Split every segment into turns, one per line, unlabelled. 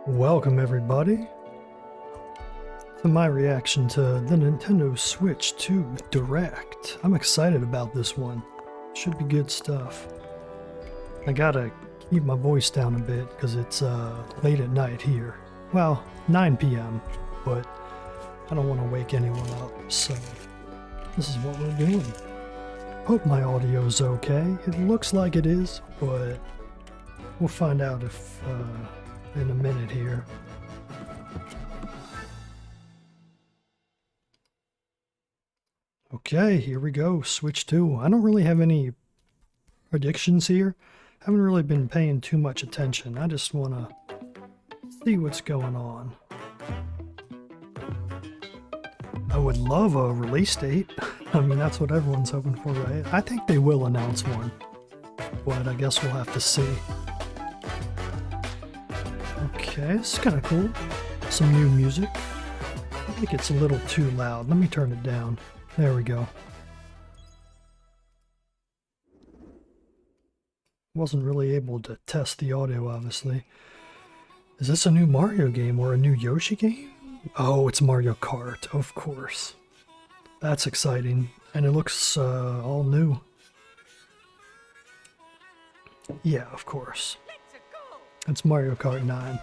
Welcome everybody to my reaction to the Nintendo Switch 2 Direct. I'm excited about this one. Should be good stuff. I gotta keep my voice down a bit because it's late at night here. Well, 9 p.m., but I don't want to wake anyone up, so this is what we're doing. Hope my audio's okay. It looks like it is, but we'll find out if in a minute here. Okay, here we go. Switch 2. I don't really have any predictions here. I haven't really been paying too much attention. I just want to see what's going on. I would love a release date. I mean, that's what everyone's hoping for, right? I think they will announce one, but I guess we'll have to see. Okay, this is kind of cool. Some new music. I think it's a little too loud. Let me turn it down. There we go. Wasn't really able to test the audio, obviously. Is this a new Mario game or a new Yoshi game? Oh, it's Mario Kart, of course. That's exciting. And it looks all new. Yeah, of course. It's Mario Kart 9.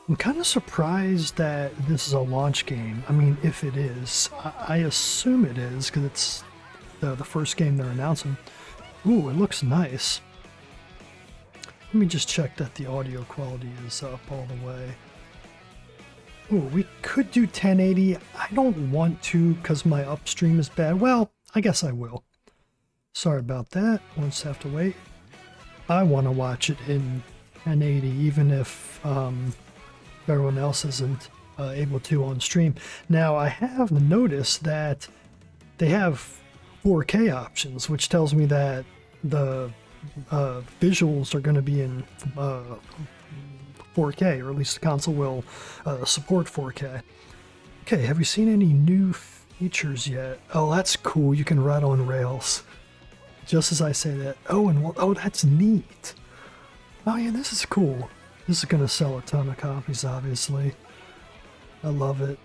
I'm kind of surprised that this is a launch game. I mean, if it is, I assume it is, because it's the first game they're announcing. Ooh, it looks nice. Let me just check that the audio quality is up all the way. Ooh, we could do 1080. I don't want to because my upstream is bad. Well, I guess I will. Sorry about that. We'll just have to wait. I want to watch it in 1080, even if everyone else isn't able to on stream. Now, I have noticed that they have 4K options, which tells me that the visuals are going to be in 4K, or at least the console will support 4K. Okay, have you seen any new features yet? Oh, that's cool. You can ride on rails. Just as I say that. Oh, and oh, that's neat. Oh yeah, this is cool. This is gonna sell a ton of copies, obviously. I love it.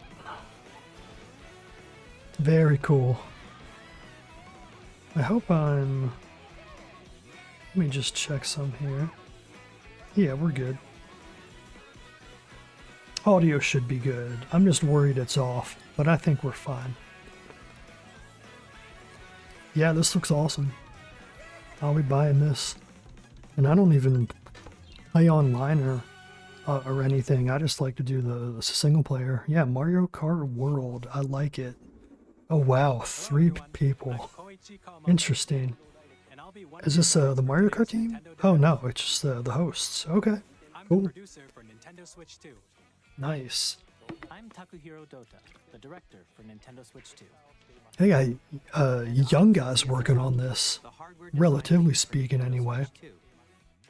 Very cool. I hope I'm... Let me just check some here. Yeah, we're good. Audio should be good. I'm just worried it's off, but I think we're fine. Yeah, this looks awesome. I'll be buying this. And I don't even play online or anything. I just like to do the single player. Yeah, Mario Kart World. I like it. Oh wow, 3 people. Interesting. Is this the Mario Kart team? Oh no, it's just the hosts. Okay, cool. Nice.
I'm Takuhiro Dota, the director for Nintendo Switch 2.
Hey, young guy's working on this, relatively speaking anyway.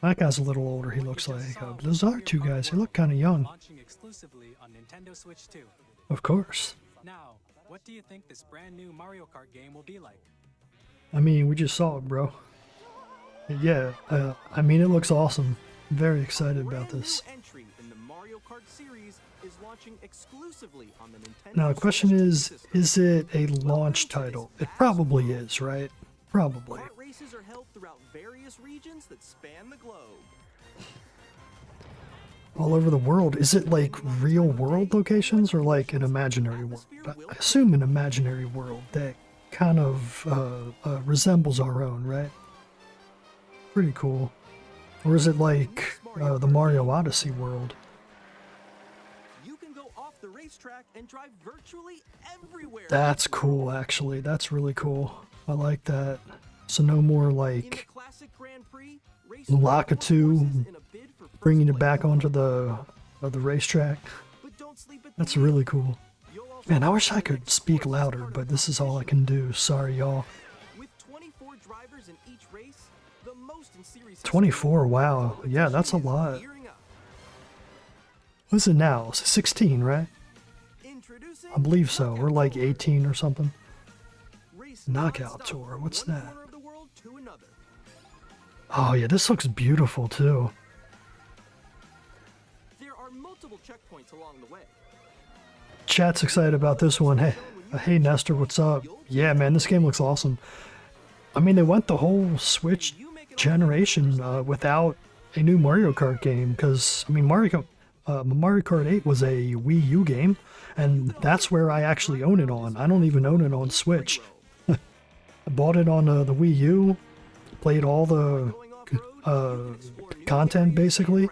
That guy's a little older, he looks like. Those are 2 guys, they look kind of young. Of course.
Now, what do you think this brand new Mario Kart game will be like?
I mean, we just saw it, bro. Yeah, I mean, it looks awesome. Very excited about this. Now, the question is it a launch title? It probably is, right? Probably.
Races are held throughout various regions that span the globe.
All over the world. Is it like real world locations or like an imaginary world? I assume an imaginary world that kind of resembles our own, right? Pretty cool. Or is it like the Mario Odyssey world?
You can go off the racetrack and drive virtually everywhere.
That's cool, actually. That's really cool. I like that. So no more like Lakitu bringing it back onto the racetrack. That's really cool. Man, I wish I could speak louder, but this is all I can do. Sorry, y'all. 24, wow. Yeah, that's a lot. What's it now? It's 16, right? I believe so. Or like 18 or something. Knockout Tour. What's that? Oh yeah, this looks beautiful too.
there are multiple checkpoints along the way.
Chat's excited about this one. Hey Nestor, what's up? Yeah, man, this game looks awesome. I mean, they went the whole Switch generation without a new Mario Kart game, because, I mean, Mario Kart 8 was a Wii U game, and that's where I actually own it on. I don't even own it on Switch. I bought it on the Wii U, played all the content, basically,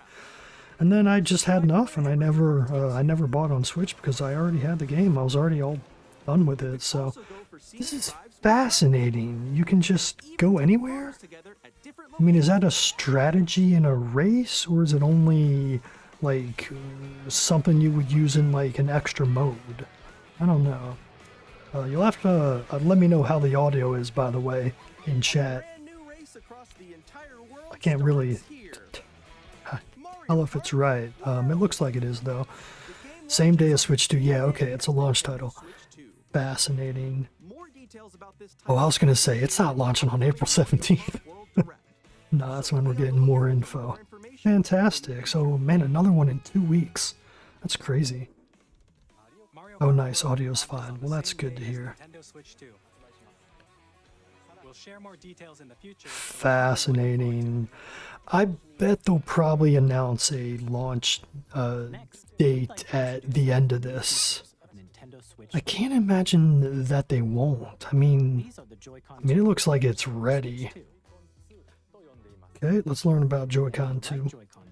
and then I just had enough, and I never bought on Switch because I already had the game. I was already all done with it, so this is fascinating. You can just go anywhere? I mean, is that a strategy in a race, or is it only like something you would use in like an extra mode? I don't know. You'll have to let me know how the audio is, by the way, in chat. I can't really tell if it's right. It looks like it is, though. Same day as Switch 2. Yeah, okay, it's a launch title. Fascinating. Oh, I was going to say, it's not launching on April 17th. No, that's when we're getting more info. Fantastic. So, man, another one in 2 weeks. That's crazy. Oh, nice. Audio's fine. Well, that's good to hear.
Nintendo Switch 2. We'll share more details in the future.
Fascinating. I bet they'll probably announce a launch date at the end of this. I can't imagine that they won't. I mean, it looks like it's ready. Okay, let's learn about Joy-Con 2.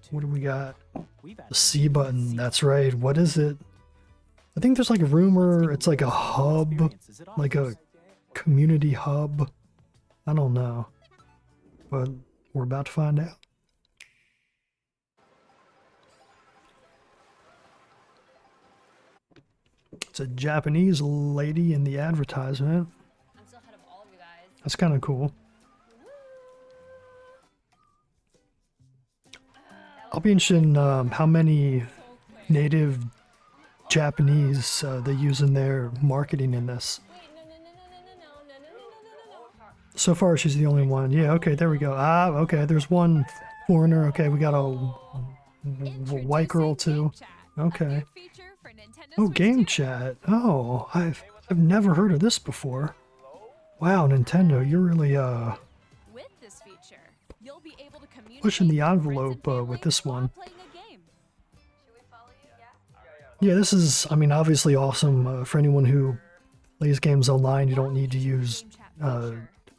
What do we got? The C button, that's right. What is it? I think there's like a rumor, it's like a hub, like a community hub. I don't know, but we're about to find out. It's a Japanese lady in the advertisement.
I'm still ahead of all of you guys.
That's kind of cool. I'll be interested in how many native Japanese they use in their marketing in this. So far, she's the only one. Yeah, okay, there we go. Ah, okay, there's one foreigner. Okay, we got a white girl too. Okay. Oh, game chat. Oh, I've never heard of this before. Wow, Nintendo, you're really
With this feature, you'll be able to communicate
pushing the
with friends and
envelope with
family
this
while
one.
playing a game.
Yeah, this is, I mean, obviously awesome for anyone who plays games online. You don't need to use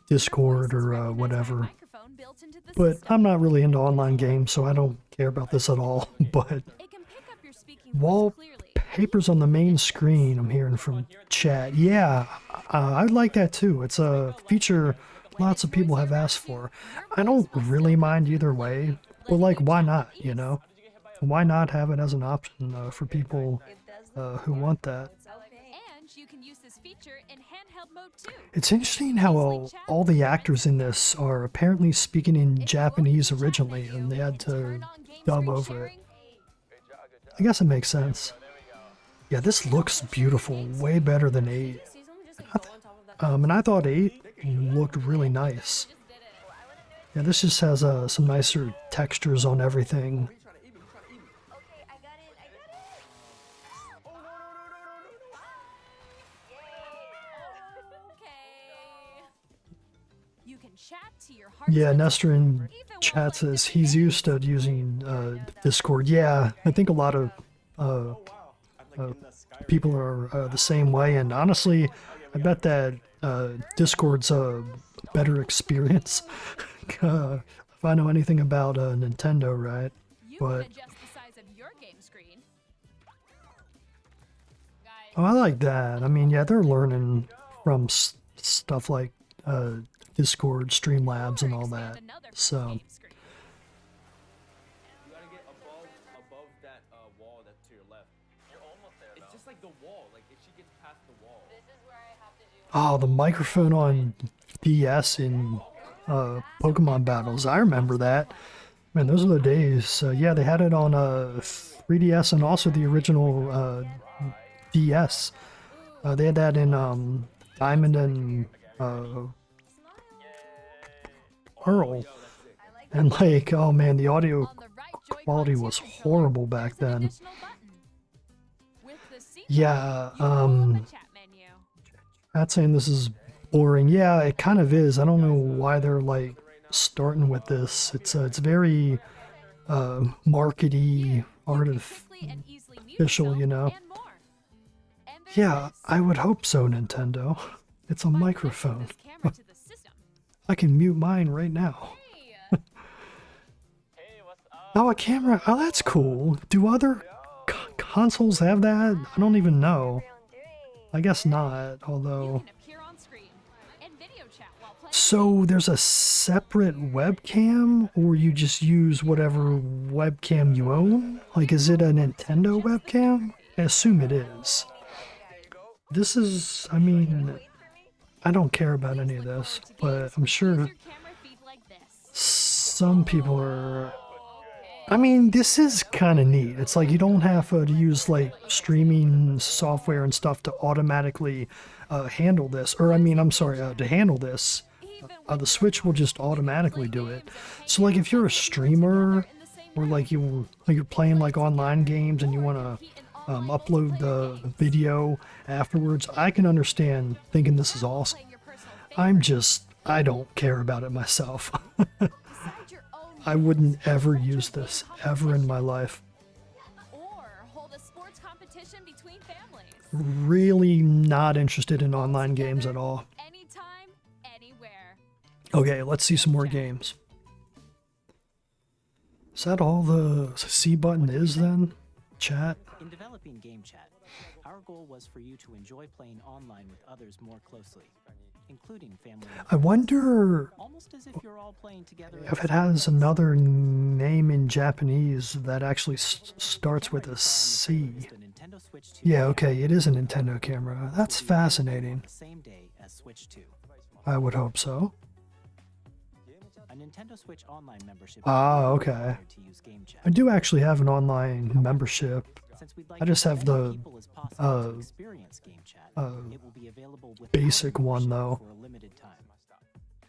Discord or whatever.
Microphone built into the
But
system.
I'm not really into online games, so I don't care about this at all. But
It can pick up your speaking voice clearly.
wallpapers on the main screen, I'm hearing from chat. Yeah, I'd like that too. It's a feature lots of people have asked for. I don't really mind either way, but like, why not, you know? Why not have it as an option for people who want that?
And you can use this feature in handheld mode too.
It's interesting how all the actors in this are apparently speaking in Japanese originally, and they had to dub over it. I guess it makes sense. Yeah, this looks beautiful, way better than 8. And I thought 8 looked really nice. Yeah, this just has some nicer textures on everything.
You can chat to your heart's
Yeah,
content.
Nestor in
Even while
chat
playing
says
different
he's
games.
used to using Discord. Yeah, I think a lot of people are the same way, and honestly, I bet that Discord's a better experience. If I know anything about Nintendo, right?
You
But
can adjust the size of your game screen.
oh, I like that. I mean, yeah, they're learning from stuff like Discord, Streamlabs, and all that. So
You gotta get above that wall that's to your left. You're almost there. It's just like the wall. Like if she gets past the wall.
oh, the microphone on DS in Pokemon battles. I remember that. Man, those are the days. Yeah, they had it on 3DS and also the original DS. They had that in Diamond and Pearl. And like, oh man, the audio
On the right
quality was horrible back then. Yeah, not saying this is boring. Yeah, it kind of is. I don't know why they're like starting with this. It's very markety, artificial, you know. Yeah, I would hope so, Nintendo. It's a microphone. I can mute mine right now. Oh, a camera. Oh, that's cool. Do other consoles have that? I don't even know. I guess not, although... So there's a separate webcam, or you just use whatever webcam you own? Like, is it a Nintendo webcam? I assume it is. This is, I mean, I don't care about any of this, but I'm sure some people are... I mean, this is kind of neat. It's like you don't have to use like streaming software and stuff to automatically handle this. Or I mean, I'm sorry, to handle this. The Switch will just automatically do it. So like if you're a streamer, or like you're playing like online games and you want to upload the video afterwards, I can understand thinking this is awesome. I don't care about it myself. I wouldn't ever use this ever in my life. Really not interested in online games at all. Okay, let's see some more games. Is that all the C button is then? Chat?
In developing Game Chat, our goal was for you to enjoy playing online with others more closely, including family.
I wonder
Almost as if you're all playing together
if it has another name in Japanese that actually starts with a C. Yeah, okay, it is a Nintendo camera. That's fascinating.
Same day as Switch 2.
I would hope so.
A Nintendo Switch online membership.
Ah, okay. I do actually have an online membership. I just have the basic one though,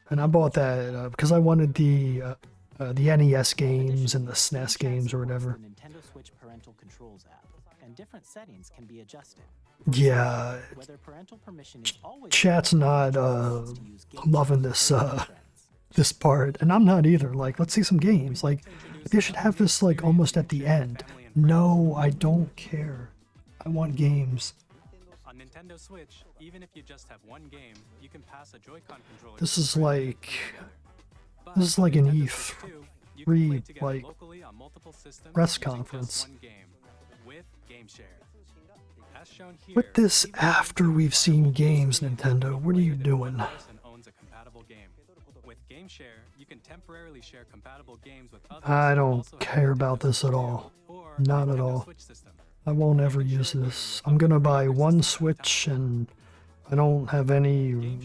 and I bought that because I wanted the NES games and the SNES games or whatever.
Nintendo Switch parental controls app, and different settings can be adjusted.
Yeah,
Whether parental permission is always
chat's not loving this this part, and I'm not either. Like, let's see some games. Like, they should have this like almost at the end. No, I don't care. I want games.
On Nintendo Switch, even if you just have one game, you can pass a Joy-Con controller.
This is like an E3 like press conference. Put this after we've seen games, Nintendo. What are you doing? I don't care about this at all. Not at all. I won't ever use this. I'm gonna buy one Switch, and I don't have any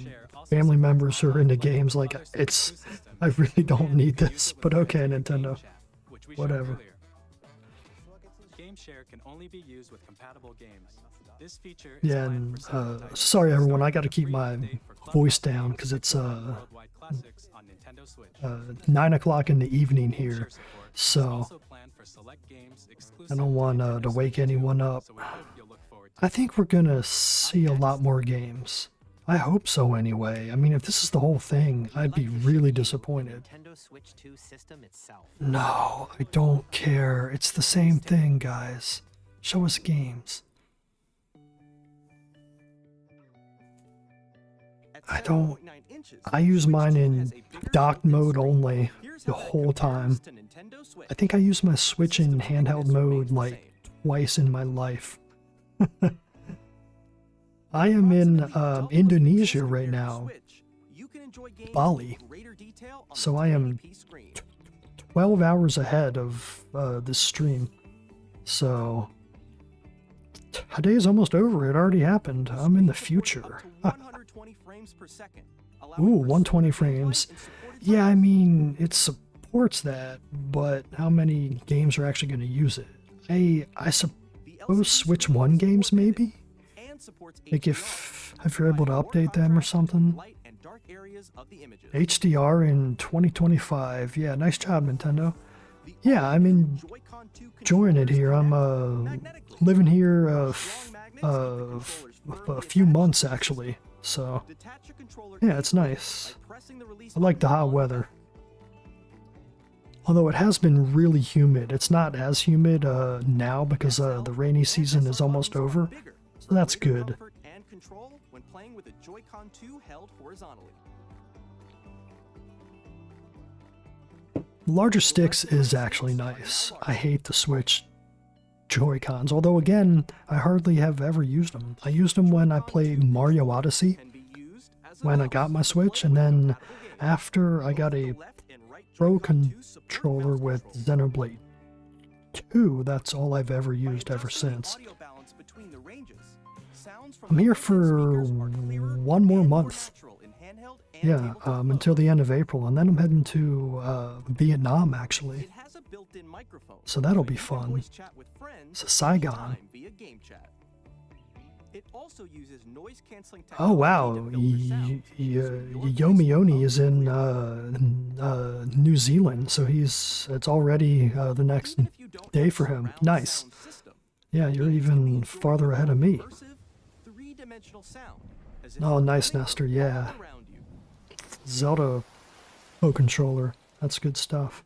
family members who are into games. Like, I really don't need this. But okay, Nintendo. Whatever.
GameShare can only be used with compatible games. This feature is
Yeah, and sorry everyone, I gotta keep my voice down because it's 9 o'clock in the evening here, so I don't want to wake anyone up. I think we're gonna see a lot more games. I hope so anyway. I mean, if this is the whole thing, I'd be really disappointed. No, I don't care. It's the same thing, guys. Show us games. I use mine in docked mode only the whole time. I think I use my Switch in handheld mode like twice in my life. I am in Indonesia right now, Bali, so I am 12 hours ahead of this stream. So today is almost over. It already happened. I'm in the future. Ooh, 120 frames. Yeah, I mean, it supports that, but how many games are actually going to use it? I suppose Switch 1 games, maybe? Like if you're able to update them or something. HDR in 2025. Yeah, nice job, Nintendo. Yeah, I'm enjoying it here. I'm living here a few months actually, so yeah, it's nice. I like the hot weather. Although it has been really humid. It's not as humid now because the rainy season is almost over, so that's good. Larger sticks is actually nice. I hate the Switch Joy-Cons, although again, I hardly have ever used them. I used them when I played Mario Odyssey, when I got my Switch, and then after I got a Pro controller with Xenoblade 2, that's all I've ever used ever since. I'm here for one more month. Yeah, until the end of April, and then I'm heading to Vietnam, actually. So that'll be fun. So Saigon. Oh wow, Yomi Oni is in New Zealand, so it's already the next day for him. Nice. Yeah, you're even farther ahead of me. Oh, nice, Nestor, yeah. Zelda Pro controller. That's good stuff.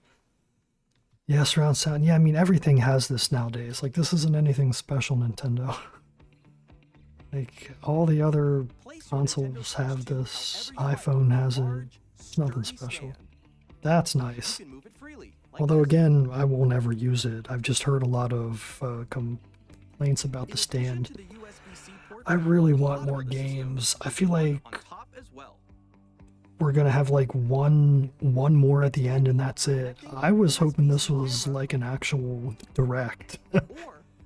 Yeah, surround sound. Yeah, I mean, everything has this nowadays. Like, this isn't anything special, Nintendo. Like, all the other consoles have this. iPhone has it. It's nothing special. That's nice. Although, again, I will never use it. I've just heard a lot of complaints about the stand. I really want more games. I feel like we're gonna have like one more at the end and that's it. I was hoping this was like an actual direct.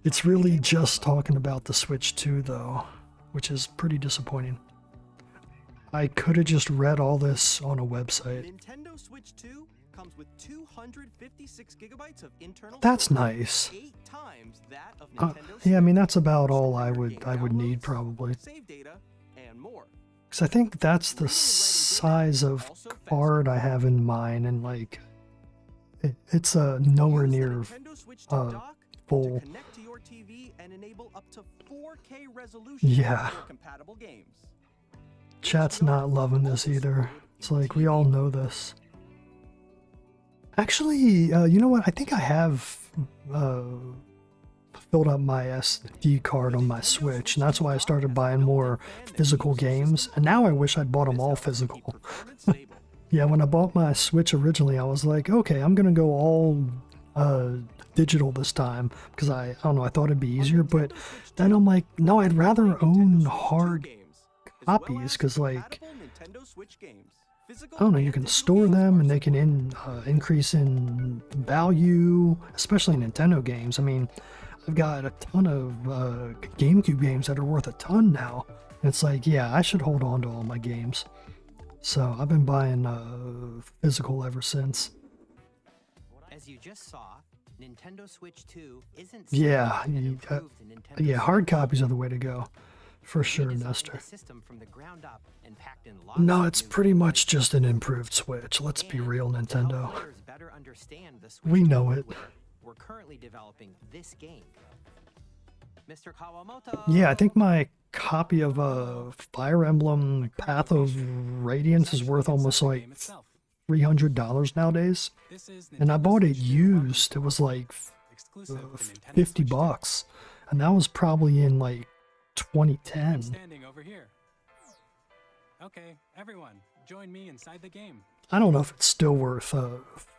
It's really just talking about the Switch 2 though, which is pretty disappointing. I could have just read all this on a website.
Nintendo Switch 2 comes with 256 gigabytes of internal
That's nice.
8 times that of Nintendo
Yeah, I mean that's about all I would need probably.
save data and more.
Because I think that's the size of card I have in mind, and like, it's nowhere
Use the
near
Nintendo Switch 2 dock
full.
to connect to your TV and enable up to 4K resolution
Yeah.
for compatible games.
Chat's not loving this either. It's like, we all know this. Actually, you know what? I think I have filled up my SD card on my Switch, and that's why I started buying more physical games. And now I wish I'd bought them all physical. Yeah, when I bought my Switch originally, I was like, okay, I'm gonna go all digital this time, because I don't know, I thought it'd be easier, but then I'm like, no, I'd rather own hard copies, because like, I don't know, you can store them and they can increase in value, especially Nintendo games. I mean, I've got a ton of GameCube games that are worth a ton now. And it's like, yeah, I should hold on to all my games. So I've been buying physical ever since.
As you just saw, Nintendo Switch 2 isn't
Yeah,
improved in Nintendo
yeah, hard
Switch
copies are the way to go. For sure,
redesigned
Nestor.
the system from the ground up and packed in lots
No,
of
it's
new
pretty much
features.
just an improved Switch. Let's be
And
real,
to help
Nintendo.
players better understand the Switch
We
2
know it.
hardware, we're currently developing this game. Mr. Kawamoto.
Yeah, I think my copy of Fire Emblem Path of Radiance is worth almost like $300 nowadays. And I bought it used. It was like 50 bucks. And that was probably in like 2010.
Standing over here. Okay, everyone, join me inside the game.
I don't know if it's still worth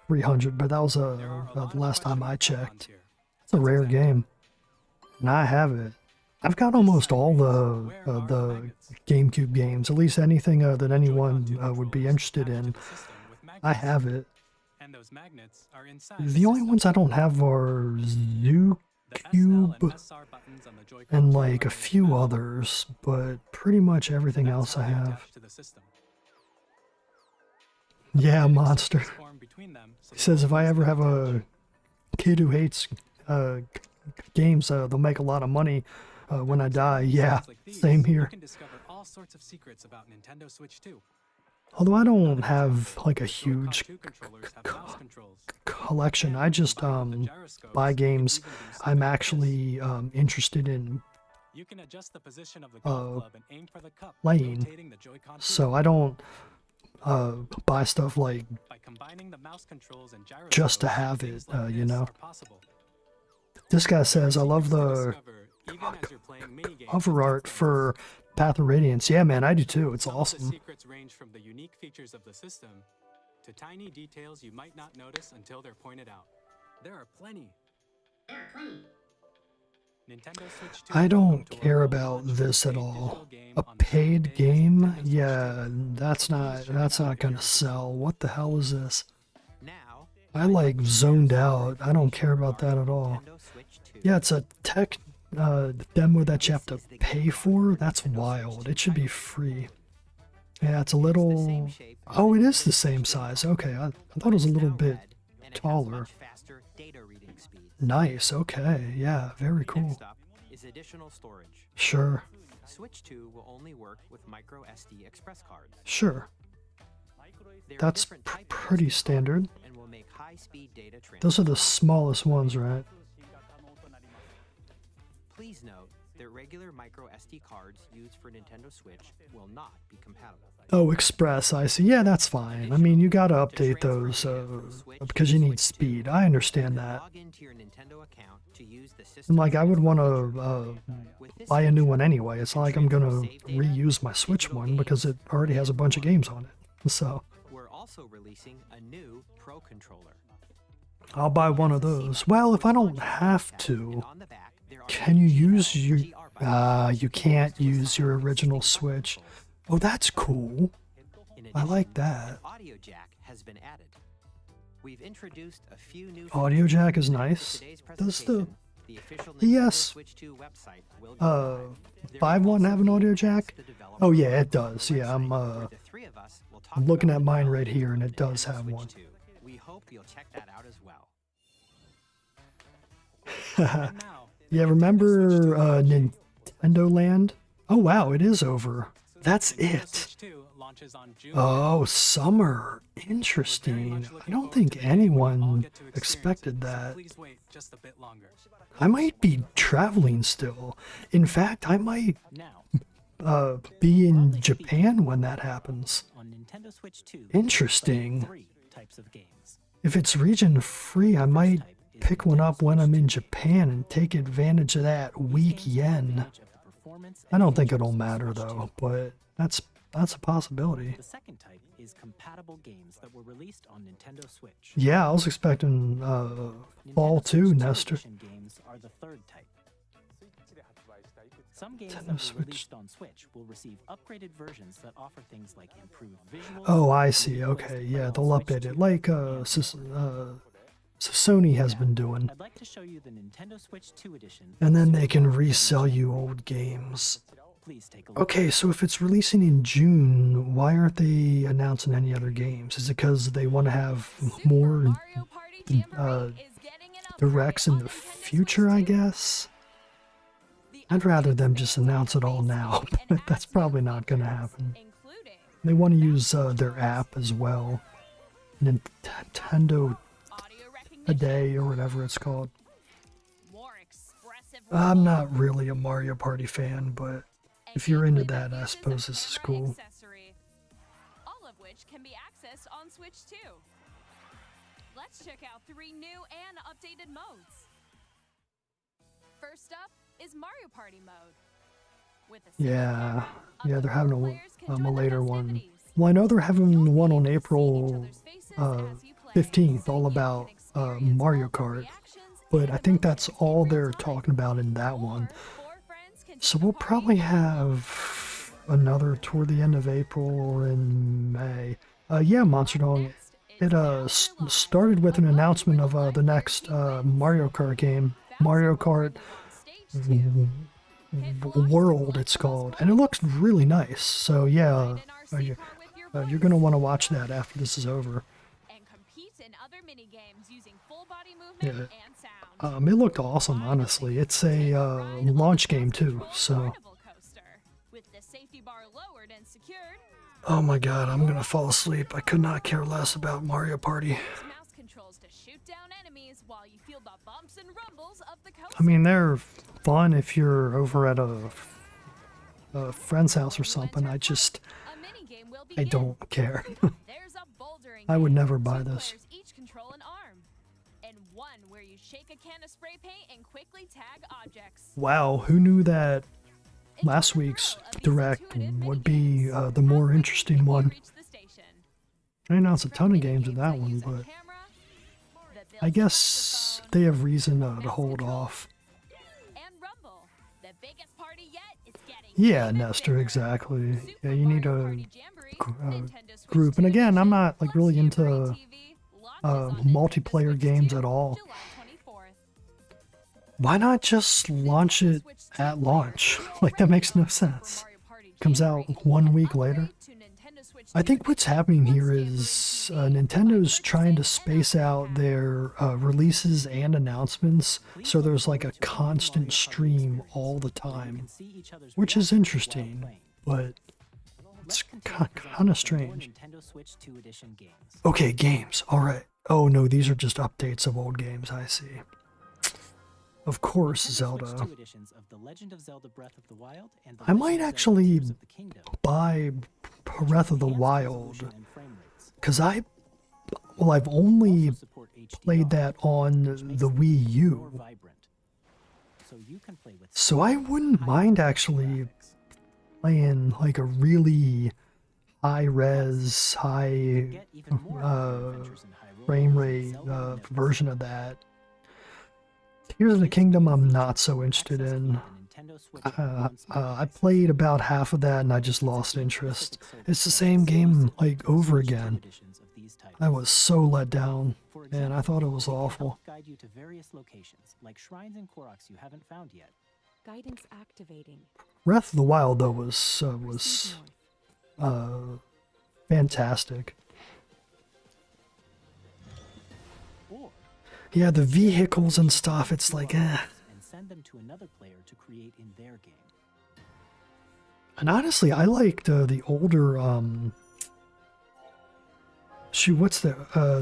300, but that was
There are a
the
lot of
last time I
questions going on
checked.
here.
It's a rare game. And I have it. I've got almost all the GameCube games, at least anything that anyone would be interested in. I have it.
And those magnets are inside
The only ones I don't have are ZooCube and like a few others, but pretty much everything else I have. Yeah, Monster. He says if I ever have a kid who hates games, they'll make a lot of money when I die. Yeah, same here.
You can discover all sorts of secrets about Nintendo Switch 2.
Although I don't have like a
Joy-Con
huge
2 controllers have mouse controls.
collection. I just buy games I'm actually interested in
You can adjust the position of the golf club and aim for the cup,
playing.
rotating the Joy-Con
So I don't buy stuff like
By combining the mouse controls and gyroscopes,
just to have
things
it,
like
you
this
know.
are possible.
This guy says, I love the
Discover, even as you're playing minigames
cover
with
art
friends.
for Path of Radiance. Yeah, man, I do too. It's
Some of the
awesome.
secrets range from the unique features of the system to tiny details you might not notice until they're pointed out. There are plenty. Nintendo Switch 2
I
welcome
don't
to a
care
world
about
launch
this at
free
all.
digital game
A
on the same
paid
day as
game?
Nintendo Switch 2.
Yeah, that's not gonna sell. What the hell is this?
Now,
I like zoned out. I don't care about that at all.
Nintendo Switch 2.
Yeah, it's a tech demo that you have to pay for. That's wild. It should be free. Yeah, it's a little. Oh, it is the same size. Okay, I thought it was a little bit taller.
Much faster data reading speed.
Nice. Okay. Yeah. Very cool.
Next up is additional storage.
Sure.
Switch 2 will only work with micro SD express cards.
Sure.
There are
That's
different types of
pretty
SD
standard.
cards and will make high-speed data
Those are
transfer.
the smallest ones, right?
Please note that regular micro SD cards used for Nintendo Switch will not be compatible.
Oh, Express. I see. Yeah, that's fine. I mean, you gotta update those because you need speed. I understand that.
Log into your Nintendo account to use the
And
system.
like, I would want to
With this
buy a new
feature,
one anyway. It's not like I'm gonna
save data
reuse my
to
Switch
digital
one because it already has a bunch of games on it. So
We're also releasing a new Pro controller.
I'll buy one of those. Well, if I don't have to,
And on the back, there are
can you use your?
GR buttons.
You can't use your original Switch. Oh, that's cool.
In
I like
addition,
that.
an audio jack has been added. We've introduced a few new
Audio
features
jack is
for
nice.
today's
Does the
presentation. The official
the
Nintendo
yes,
Switch 2 website will go live. There
5
will
one
also
have an
be
audio
links
jack?
to developer
Oh yeah, it
forums on
does.
the
Yeah, I'm
website where the three of us will talk
looking
about
at
the
mine right
development
here, and
of
it does
Nintendo
have
Switch
one.
2. We hope you'll check that out as well.
And now,
Yeah,
Nintendo Switch 2
remember
launching.
Nintendo Land? Oh wow, it is over. That's
Nintendo
it.
Switch 2 launches on June
Oh, summer. Interesting. I don't think anyone expected that.
Please wait just a bit longer.
I might be traveling still. In fact, I might
Now,
be in Japan when that happens.
on Nintendo Switch 2,
Interesting.
3 types of games.
If it's region free, I might pick one up when I'm in Japan and take advantage of that weak yen. I don't think it'll matter though, but that's a possibility.
The second type is compatible games that were released on Nintendo Switch.
Yeah, I was expecting Fall
Nintendo
2,
Switch
Nestor.
edition games are the third type. Some games
Nintendo
that were
Switch.
released on Switch will receive upgraded versions that offer things like improved visuals.
Oh, I see.
new
Okay,
voice
yeah,
on
they'll
Switch
update
2,
it like
and
Sony has been doing.
I'd like to show you the Nintendo Switch 2 edition.
And then they
Super
can
Mario
resell
Bros.
you old games.
Please take a look.
Okay, so if it's releasing in June, why aren't they announcing any other games? Is it because they want to have
Super
more
Mario Party Jamboree is getting an upgrade
directs in
on
the
Nintendo Switch
future, I
2.
guess?
The
I'd rather
upgrades
them
make
just announce it all
race
now,
speed and
but that's
adds new
probably not going to
features,
happen.
including
They want to use their app as well. Nintendo
audio
A
recognition,
Day or whatever it's called.
more expressive
I'm not
rules,
really a Mario Party fan, but
and
if you're into
gameplay
that,
that
I
uses
suppose
a
this is
camera
cool.
accessory, all of which can be accessed on Switch 2. Let's check out 3 new and updated modes. First up is Mario Party mode. With a single
Yeah,
camera, up
yeah,
to
they're
4
having
players can
a
join the
later one.
festivities.
Well, I know they're
You'll
having
be
one on
able to see each
April
other's faces as you play,
15th,
so
all
you
about
can experience
Mario
all the
Kart.
reactions
But I
and
think that's
emotions in
all
real
they're
time.
talking about in that one.
Or 4 friends can
So
take
we'll
part
probably
in
have another toward the end of April or in May. Yeah, Monster Dog.
Next
It
is
started with an announcement of the next Mario Kart game, Mario Kart World, it's called, and it looks really nice. So yeah, you're gonna want to watch that after this is over.
and compete in other mini games using full body movement
Yeah.
and sound.
It looked awesome, honestly. It's a launch game too, so
Carnival coaster. With the safety bar lowered and secured,
Oh my god, I'm gonna fall asleep. I could not care less about Mario Party.
Use mouse controls to shoot down enemies while you feel the bumps and rumbles of the coast.
I mean, they're fun if you're over at a friend's house or something. I just,
A minigame will
I
begin.
don't care.
There's a bouldering
I would
game.
never buy
2
this.
players each control an arm. And one where you shake a can of spray paint and quickly tag objects.
Wow, who knew that
Enjoy
last
the
week's
thrill of these
direct
intuitive
would be
minigames.
the more
Halfway
interesting
through, you
one?
reach the station.
I announced a ton
From
of games in
minigames
that
that
one,
use a
but
camera, that
I
builds a
guess
microphone,
they have reason to
mouse
hold
controls,
off.
and Rumble. The biggest party yet is getting
Yeah,
even
Nestor,
bigger.
exactly.
Super
Yeah, you need
Mario
a
Party Jamboree, Nintendo Switch
group.
2
And again, I'm
edition,
not like really
plus Jamboree
into
TV, launches on Nintendo
multiplayer
Switch
games
2,
at all.
July 24th.
Why not just launch it at launch? Like, that makes no sense. Comes out 1 week later. I think what's happening here is Nintendo's trying to space out their releases and announcements, so there's like a constant stream all the time, which is interesting, but it's kind of strange.
Nintendo Switch 2 Edition games.
Okay, games. All right. Oh no, these are just updates of old games. I see. Of course,
Nintendo
Zelda.
Switch 2 editions of The Legend of Zelda: Breath of the Wild and The
I
Legend
might
of Zelda:
actually
Tears of the Kingdom.
Buy Breath of the
Enhanced
Wild,
resolution and frame rates.
because I've only
Also support HDR,
played that on
which makes
the
the
Wii
game more
U,
vibrant. So you can play with
so I wouldn't
high
mind
quality
actually
graphics.
playing like a really high res, high
Get even more adventures in Hyrule
frame
with
rate
Zelda Omnibus.
version of that. Tears of the Kingdom I'm not so interested
Access
in.
via the Nintendo Switch once more
I
devices.
played about half of that and I just lost interest. It's the same game like over again.
Editions of these titles.
I was so let down,
For
and I
example,
thought it was
they can
awful.
help guide you to various locations, like shrines and Koroks you haven't found yet.
Guidance activating.
Breath of the Wild though was
Proceed north.
fantastic.
Or
Yeah, the vehicles and stuff. It's like,
and send them to another player to create in their game.
And honestly, I liked the older shoot, what's the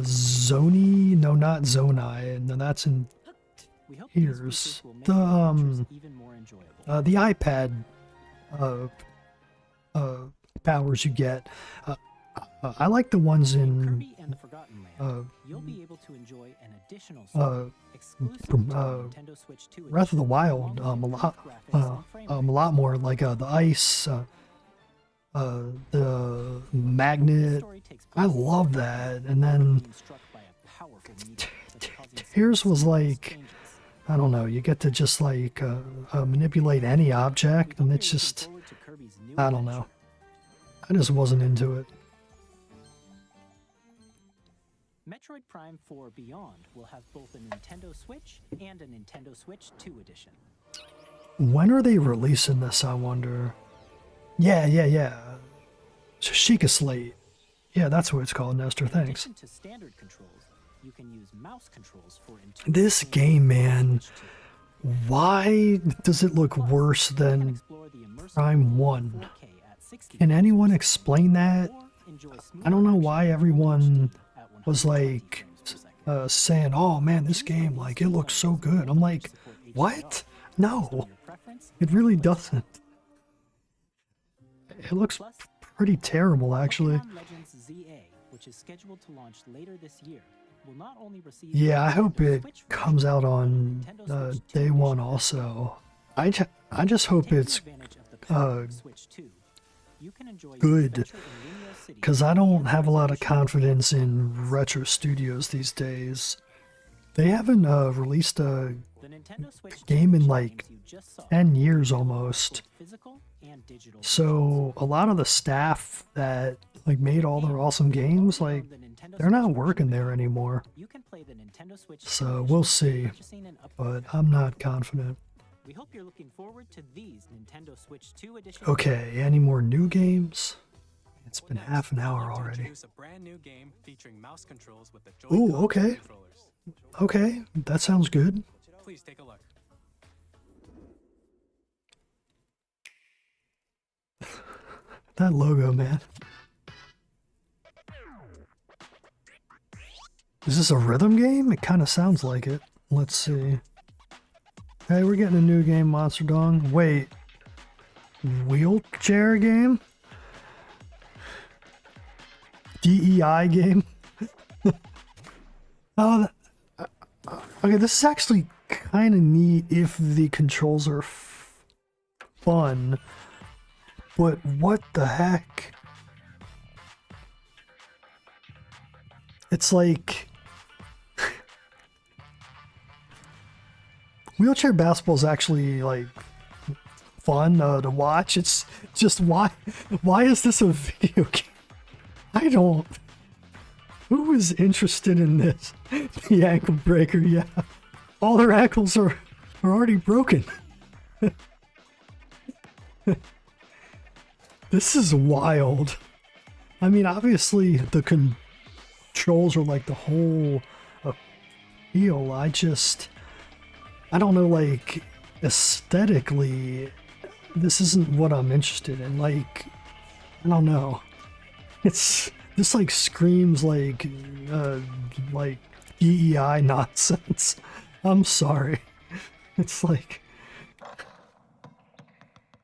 Zoni? No, not Zonai. No, that's in
We hope these
Here's
features will make
the,
your adventures even more enjoyable.
the iPad powers you get. I like the ones in
Kirby and the Forgotten Land. You'll be able to enjoy an additional story exclusive to Nintendo Switch 2
Breath of the
edition,
Wild,
along
a
with
lot,
improved graphics and frame
a
rate.
lot more like the ice, the magnet.
Story takes
I
place
love
in
that. And then
being struck by a powerful meteor that's causing
Tears
some
was
serious
like,
changes.
I don't know, you get to just like manipulate any object,
We
and
hope
it's
you're looking
just,
forward to Kirby's new
I don't know. I just wasn't into it.
Metroid Prime 4 Beyond will have both a Nintendo Switch and a Nintendo Switch 2 edition.
When are they releasing this, I wonder? Yeah. Sheikah Slate. Yeah, that's what it's called, Nestor.
In
Thanks.
addition to standard controls, you can use mouse controls for
This
intuitive
game,
gameplay on
man.
Switch 2.
Why does it look
Plus,
worse
you can
than
explore the immersive
Prime
world
1?
4K at 60
Can anyone
frames
explain that?
or enjoy
I don't know
smooth
why
action
everyone
at
was
120
like
frames per second.
saying, "Oh man, this game like it looks so good." I'm like, what? No, it really doesn't. It looks pretty terrible, actually.
Pokemon Legends ZA, which is scheduled to launch later this year, will not only receive
Yeah, I
a
hope
Nintendo
it
Switch
comes
version,
out
but a
on
Nintendo Switch 2
day
edition
one
as well.
also. I just hope
Taking
it's
advantage of the power of
uh,
Switch 2, you can enjoy your
good,
adventure in Linear City
because I don't
and
have a lot of
Reservation
confidence
Dogs.
in retro studios these days. They haven't released a
The Nintendo Switch 2
game in
edition
like
games you just saw
10
will
years
be
almost.
both physical and digital
So a lot of the staff that like made all their awesome games, like they're not working there anymore.
you can play the Nintendo Switch 2
So
edition
we'll
by
see,
purchasing an upgrade
but I'm not confident.
We hope you're looking forward to these Nintendo Switch 2 edition.
Okay, any more new games? It's been
Next,
half an
I'd
hour
like to
already.
introduce a brand new game featuring mouse controls with the
Ooh,
Joy-Con
okay.
controllers.
Okay, that sounds good.
Please take a look.
That logo, man. Is this a rhythm game? It kind of sounds like it. Let's see. Hey, we're getting a new game, Monster Dong. Wait. Wheelchair game? DEI game? Oh, okay, this is actually kind of neat if the controls are fun. But what the heck? It's like... Wheelchair basketball is actually, like, fun to watch. It's just, why is this a video game? I don't... Who is interested in this? The ankle breaker, yeah. All their ankles are already broken. This is wild. I mean, obviously, the controls are like the whole appeal. I don't know, like, aesthetically, this isn't what I'm interested in. Like, I don't know. This like screams like DEI nonsense. I'm sorry. It's like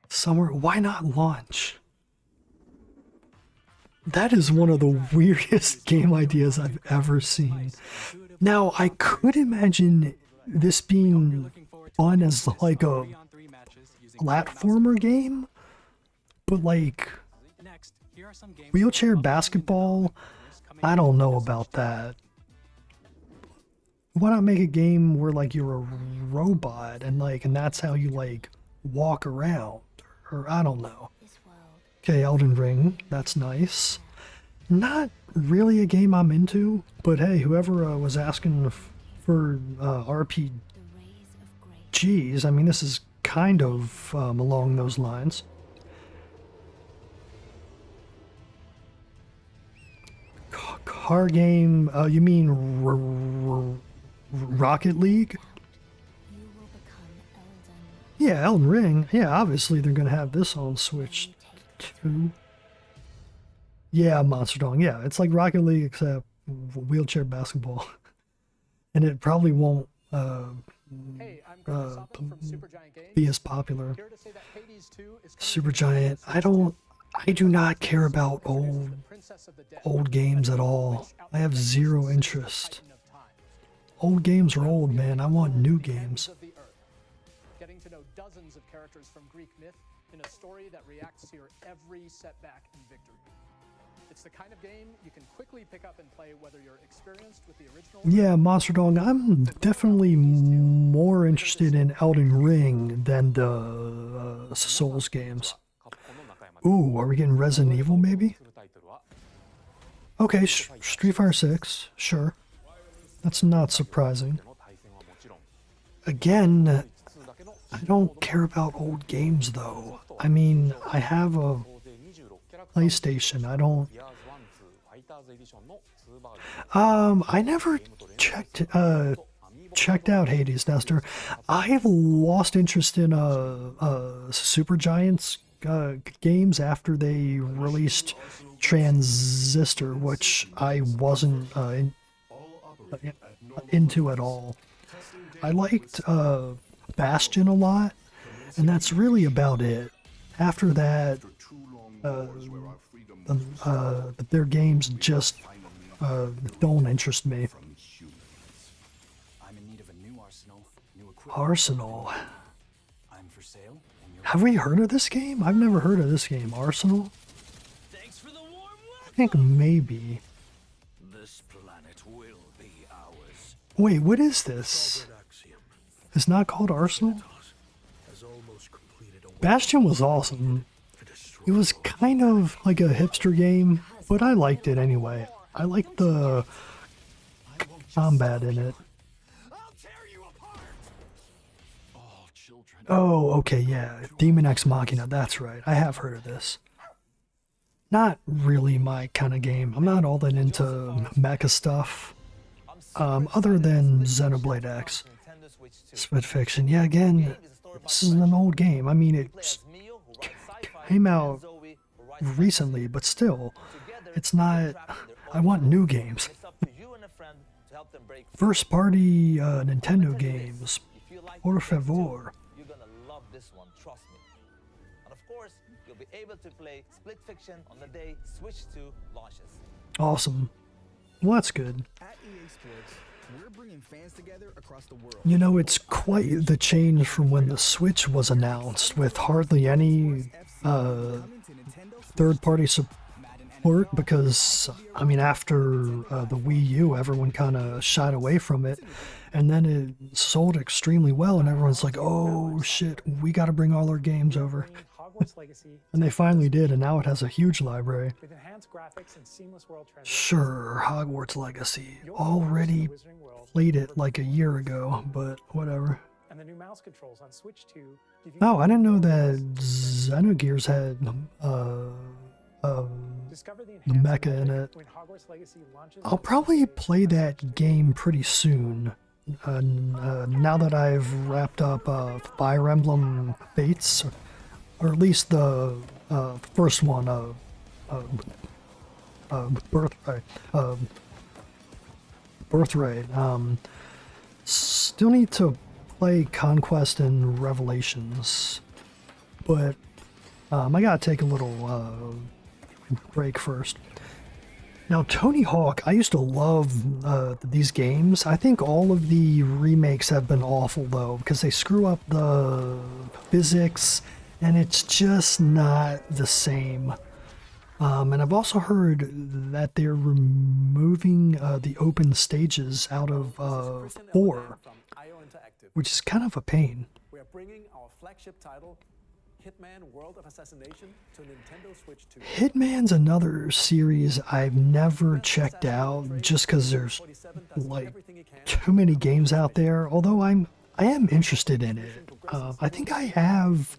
somewhere. Why not launch? That is one of the weirdest game ideas I've ever seen. Now, I could imagine this being fun as like a platformer game, but like wheelchair basketball, I don't know about that. Why not make a game where like you're a robot and that's how you like walk around, or I don't know. Okay, Elden Ring, that's nice. Not really a game I'm into, but hey, whoever was asking for RPGs, I mean, this is kind of along those lines. Car game, you mean Rocket League? Yeah, Elden Ring. Yeah, obviously they're gonna have this on Switch too. Yeah, Monster Dong. Yeah, it's like Rocket League except wheelchair basketball, and it probably won't be as popular. Supergiant. I do not care about old games at all. I have zero interest. Old games are old, man. I want new games.
Getting to know dozens of characters from Greek myth in a story that reacts to your every setback and victory. It's the kind of game you can quickly pick up and play whether you're experienced with the original. Yeah,
Monster Dog, I'm definitely more interested in Elden Ring than the Souls games. Ooh, are we getting Resident Evil maybe? Okay, Street Fighter 6, sure. That's not surprising. Again, I don't care about old games though. I mean, I have a PlayStation. I don't... I never checked out Hades, Nestor. I've lost interest in Supergiant's games after they released Transistor, which I wasn't into at all. I liked Bastion a lot, and that's really about it. After that, their games just don't interest me. Arsenal. Have we heard of this game? I've never heard of this game. Arsenal? I think maybe. Wait, what is this? It's not called Arsenal? Bastion was awesome. It was kind of like a hipster game, but I liked it anyway. I liked the combat in it. Oh, okay, yeah. Demon X Machina, that's right. I have heard of this. Not really my kind of game. I'm not all that into mecha stuff. Other than Xenoblade X. Split Fiction. Yeah, again, this is an old game. I mean, it came out recently, but still, it's not... I want new games.
help them break free.
First party Nintendo games.
If you like
Por
It Takes Two,
favor.
you're gonna love this one, trust me. And of course, you'll be able to play Split Fiction on the day Switch 2 launches.
Awesome. Well, that's good.
At EA Sports, we're bringing fans together across the world.
You know, it's quite the change from when the Switch was announced, with hardly any third-party support, because, I mean, after the Wii U, everyone kind of shied away from it, and then it sold extremely well, and everyone's like, oh shit, we gotta bring all our games over.
Hogwarts Legacy
And they finally did, and now it has a huge library.
with enhanced graphics and seamless world transition.
Sure, Hogwarts Legacy. Already played it like a year ago, but whatever.
And the new mouse controls on Switch 2 give you
Oh, I didn't know that Xenogears had
discover the
the
enhanced
mecha in
magic
it.
when Hogwarts Legacy launches
I'll
on
probably
Switch 2.
play that game pretty soon. Now that I've wrapped up Fire Emblem Fates, or at least the first one, Birthright. Birthright. Still need to play Conquest and Revelations, but I gotta take a little break first. Now, Tony Hawk, I used to love these games. I think all of the remakes have been awful, though, because they screw up the physics, and it's just not the same. And I've also heard that they're removing the open stages out of 4, which is kind of a pain.
We are bringing our flagship title, Hitman World of Assassination, to Nintendo Switch 2.
Hitman's another series I've never checked out just because there's like too many games out there. Although I am interested in it. I think I have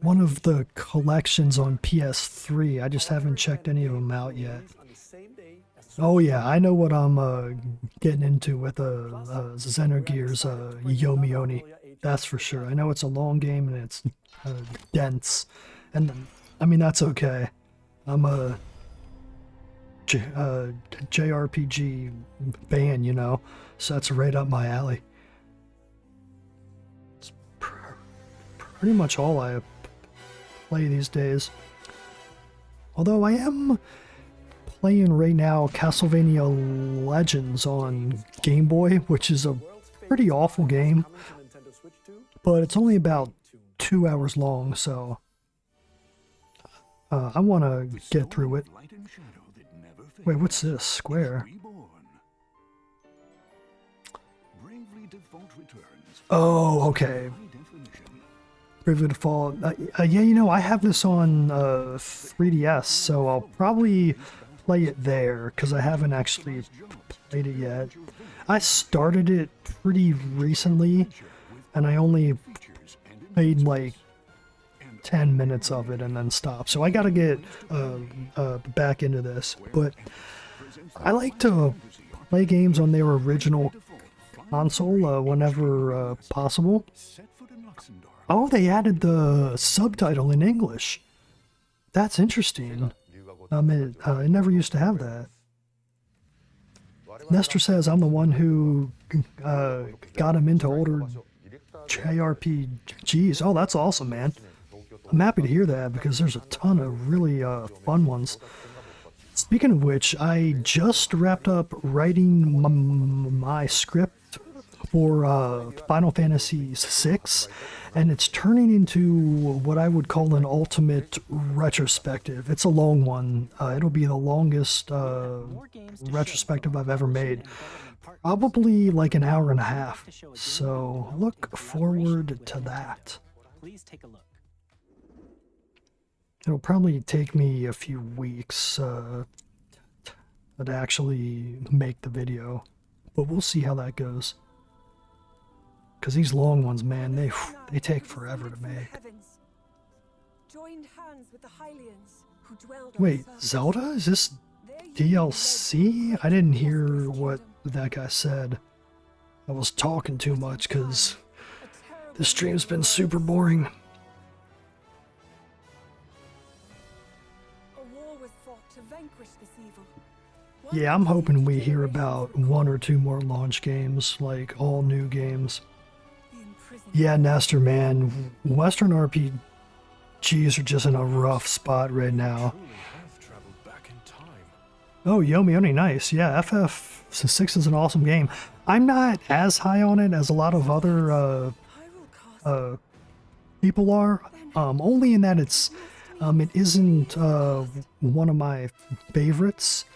one of the collections on PS3. I just haven't checked any of them out yet. Oh yeah, I know what I'm getting into with Xenogears Yomi Oni. That's for sure. I know it's a long game and it's dense, and I mean that's okay. I'm a JRPG fan, you know, so that's right up my alley. It's pretty much all I play these days. Although I am playing right now Castlevania Legends on Game Boy, which is a pretty awful game, but it's only about 2 hours long, so I want to get through it. Wait, what's this? Square? Oh, okay. Bravely Default. Yeah, you know, I have this on 3DS, so I'll probably play it there, because I haven't actually played it yet. I started it pretty recently, and I only played like 10 minutes of it and then stopped. So I gotta get back into this. But I like to play games on their original console whenever possible. Oh, they added the subtitle in English. That's interesting. It never used to have that. Nestor says I'm the one who got him into older JRPGs. Oh, that's awesome, man. I'm happy to hear that, because there's a ton of really fun ones. Speaking of which, I just wrapped up writing my script for Final Fantasy VI, and it's turning into what I would call an ultimate retrospective. It's a long one. It'll be the longest retrospective I've ever made. Probably like an hour and a half. So look forward to that.
Please take a look.
It'll probably take me a few weeks to actually make the video, but we'll see how that goes. Because these long ones, man, they take forever to make.
Joined hands with the Hylians, who dwelled on
Wait,
Earth.
Zelda? Is this DLC? I didn't hear what that guy said. I was talking too much because this stream's been super boring.
A war was fought to vanquish this evil.
Yeah, I'm hoping we hear about 1 or 2 more launch games, like all new games. Yeah, Nestor, man, Western RPGs are just in a rough spot right now. Oh, Yomi Oni, nice. Yeah, FF6 is an awesome game. I'm not as high on it as a lot of other people are. Only in that it isn't one of my favorites.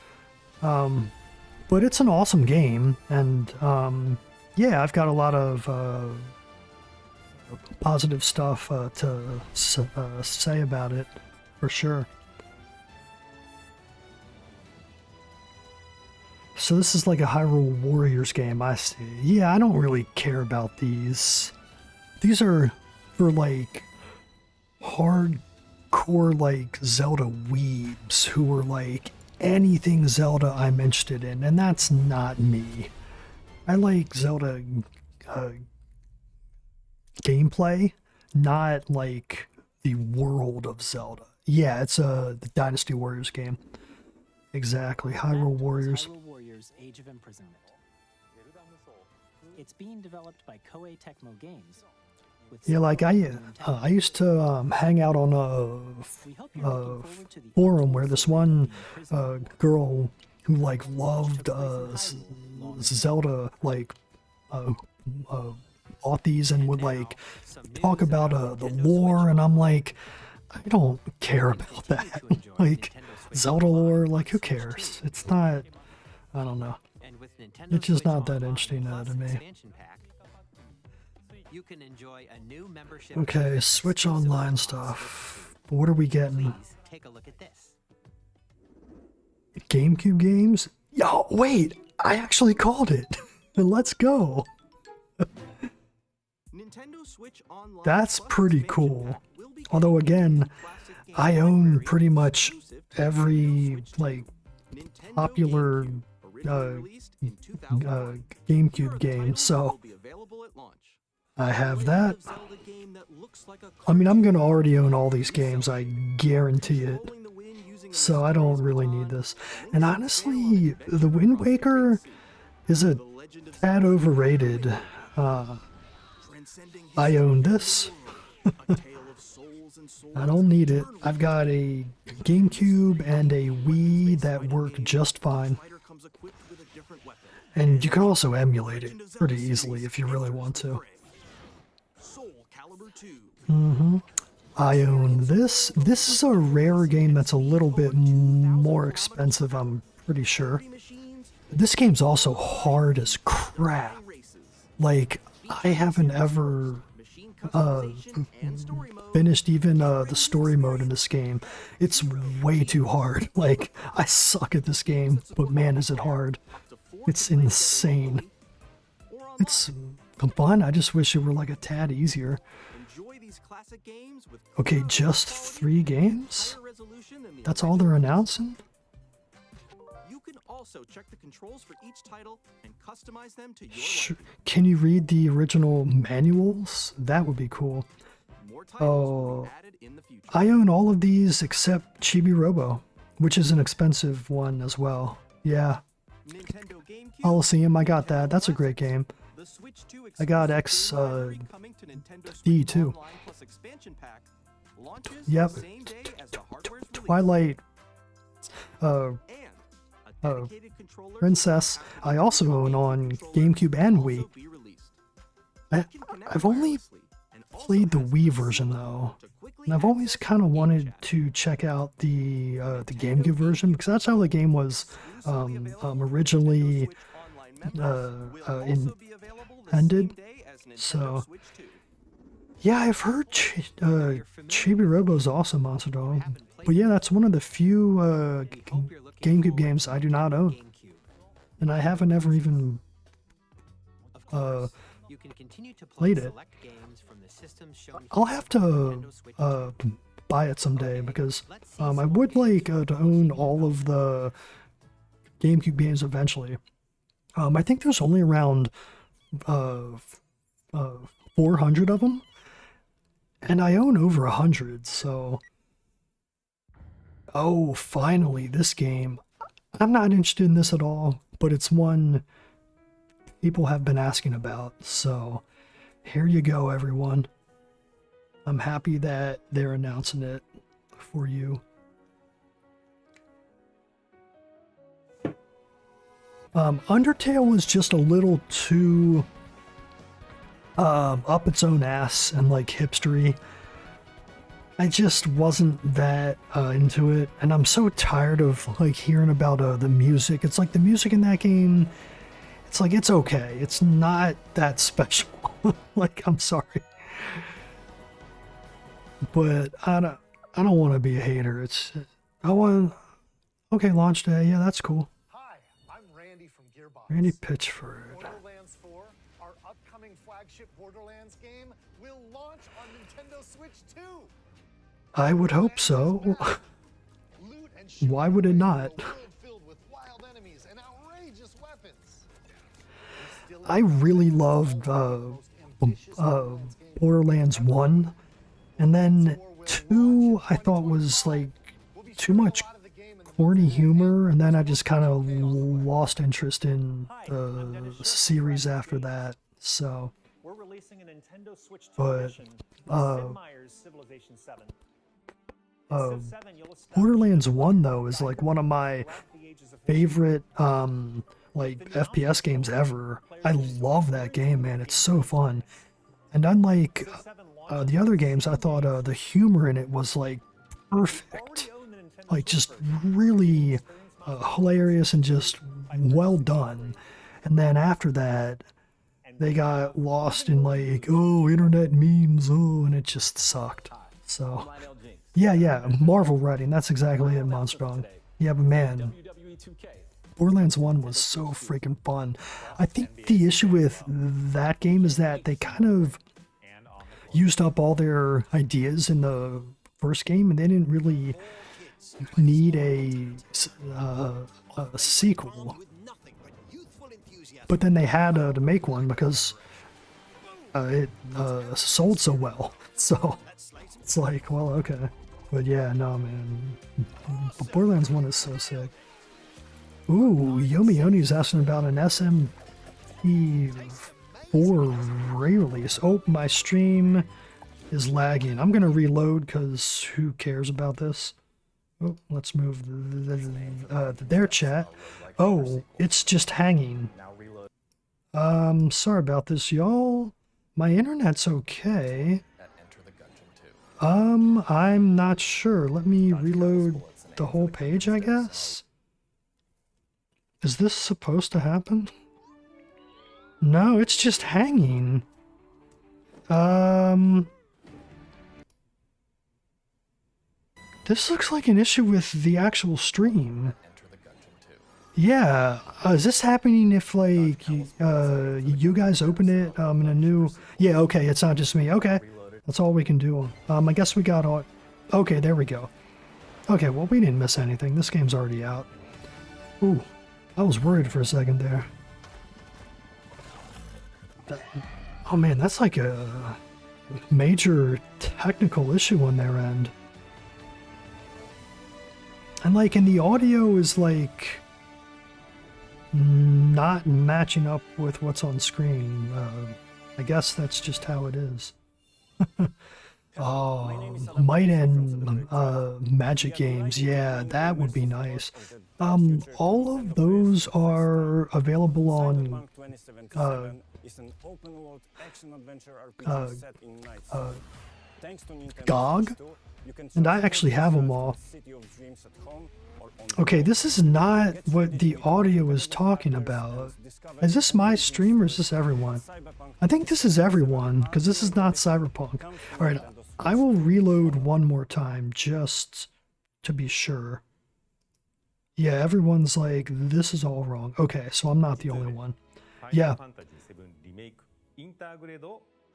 But it's an awesome game, and yeah, I've got a lot of positive stuff to say about it, for sure. So this is like a Hyrule Warriors game, I see. Yeah, I don't really care about these. These are for like hardcore like Zelda weebs who are like anything Zelda I'm interested in, and that's not me. I like Zelda gameplay, not like the world of Zelda. Yeah, it's the Dynasty Warriors game. Exactly, Hyrule Warriors.
Hyrule Warriors: Age of Imprisonment. It's being developed by Koei Tecmo Games.
Yeah, like I used to hang out on a forum where this one girl who like loved Zelda like bought these and would like talk about the lore, and I'm like, I don't care about that. Like Zelda lore, like who cares? It's not. I don't know. It's just not that interesting to me.
You can enjoy a new membership.
Okay, Switch Online stuff. What are we getting?
Please take a look at this.
GameCube games? Yo, wait! I actually called it! Let's go!
Nintendo Switch Online
That's pretty cool. Although again, I own pretty much every, like, popular GameCube game, so I have that. I mean, I'm gonna already own all these games, I guarantee it. So I don't really need this. And honestly, the Wind Waker is a tad overrated. I own this. I don't need it. I've got a GameCube and a Wii that work just fine. And you can also emulate it pretty easily if you really want to. I own this. This is a rare game that's a little bit more expensive, I'm pretty sure. This game's also hard as crap. Like, I haven't ever finished even the story mode in this game. It's way too hard. Like, I suck at this game, but man is it hard. It's insane. It's fun, I just wish it were like a tad easier. Okay, just 3 games? That's all they're announcing?
You can also check the controls for each title and customize them to your
Sure. Can you read the original manuals? That would be cool. Oh, I own all of these except Chibi Robo, which is an expensive one as well. Yeah. Coliseum, I got that. That's a great game. I got XD too. Yep. Twilight Princess I also own on GameCube and Wii. I've only played the Wii version though, and I've always kind of wanted to check out the GameCube version because that's how the game was originally intended. So yeah, I've heard Chibi Robo's awesome, Monster Dog. But yeah, that's one of the few GameCube games I do not own, and I haven't ever even played it. I'll have to buy it someday because I would like to own all of the GameCube games eventually. I think there's only around 400 of them, and I own over 100, so... Oh, finally, this game. I'm not interested in this at all, but it's one people have been asking about, so here you go, everyone. I'm happy that they're announcing it for you. Undertale was just a little too up its own ass and like hipstery. I just wasn't that into it, and I'm so tired of like hearing about the music. It's like the music in that game, it's like it's okay. It's not that special. Like, I'm sorry, but I don't want to be a hater. Okay, launch day. Yeah, that's cool.
Hi, I'm Randy from Gearbox.
Randy Pitchford.
Borderlands 4, our upcoming flagship Borderlands game, will launch on Nintendo Switch 2.
I would hope so. Why would it not? I really loved Borderlands 1, and then 2 I thought was like too much corny humor, and then I just kind of lost interest in the series after that. So,
we're releasing a Nintendo Switch 2
but
edition of Sid Meier's Civilization 7.
Borderlands 1 though is like one of my favorite like FPS games ever. I love that game, man. It's so fun. And unlike the other games, I thought the humor in it was like perfect. Like just really hilarious and just well done. And then after that, they got lost in like, oh, internet memes, oh, and it just sucked. So, yeah, Marvel writing, that's exactly it, Monstrong. Yeah, but man, Borderlands 1 was so freaking fun. I think the issue with that game is that they kind of used up all their ideas in the first game, and they didn't really need a sequel. But then they had to make one because it sold so well. So it's like, well, okay. But yeah, no, man. But Borderlands 1 is so sick. Ooh, Yomioni's asking about an SMP4 re-release. Oh, my stream is lagging. I'm going to reload because who cares about this? Oh, let's move their chat. Oh, it's just hanging. Sorry about this, y'all. My internet's okay. I'm not sure. Let me reload the whole page, I guess. Is this supposed to happen? No, it's just hanging. This looks like an issue with the actual stream. Yeah, is this happening if, like, you guys open it in a new... Yeah, okay, it's not just me. Okay, that's all we can do. I guess we got all... Okay, there we go. Okay, well, we didn't miss anything. This game's already out. Ooh, I was worried for a second there. Oh man, that's like a major technical issue on their end. And like, and the audio is like... not matching up with what's on screen. I guess that's just how it is. Oh, Might and Magic Games, yeah, that would be nice. All of those are available on GOG, and I actually have them all. Okay, this is not what the audio is talking about. Is this my stream or is this everyone? I think this is everyone, because this is not Cyberpunk. Alright, I will reload one more time, just to be sure. Yeah, everyone's like, this is all wrong. Okay, so I'm not the only one. Yeah.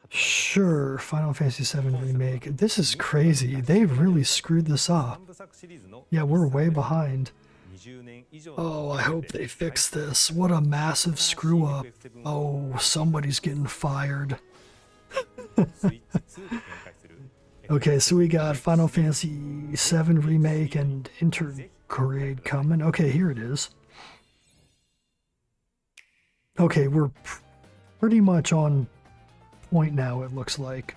Sure, Final Fantasy VII Remake. This is crazy. They really screwed this up. Yeah, we're way behind. Oh, I hope they fix this. What a massive screw up. Oh, somebody's getting fired. Okay, so we got Final Fantasy VII Remake and upgrade coming. Okay, here it is. Okay, we're pretty much on point now, it looks like.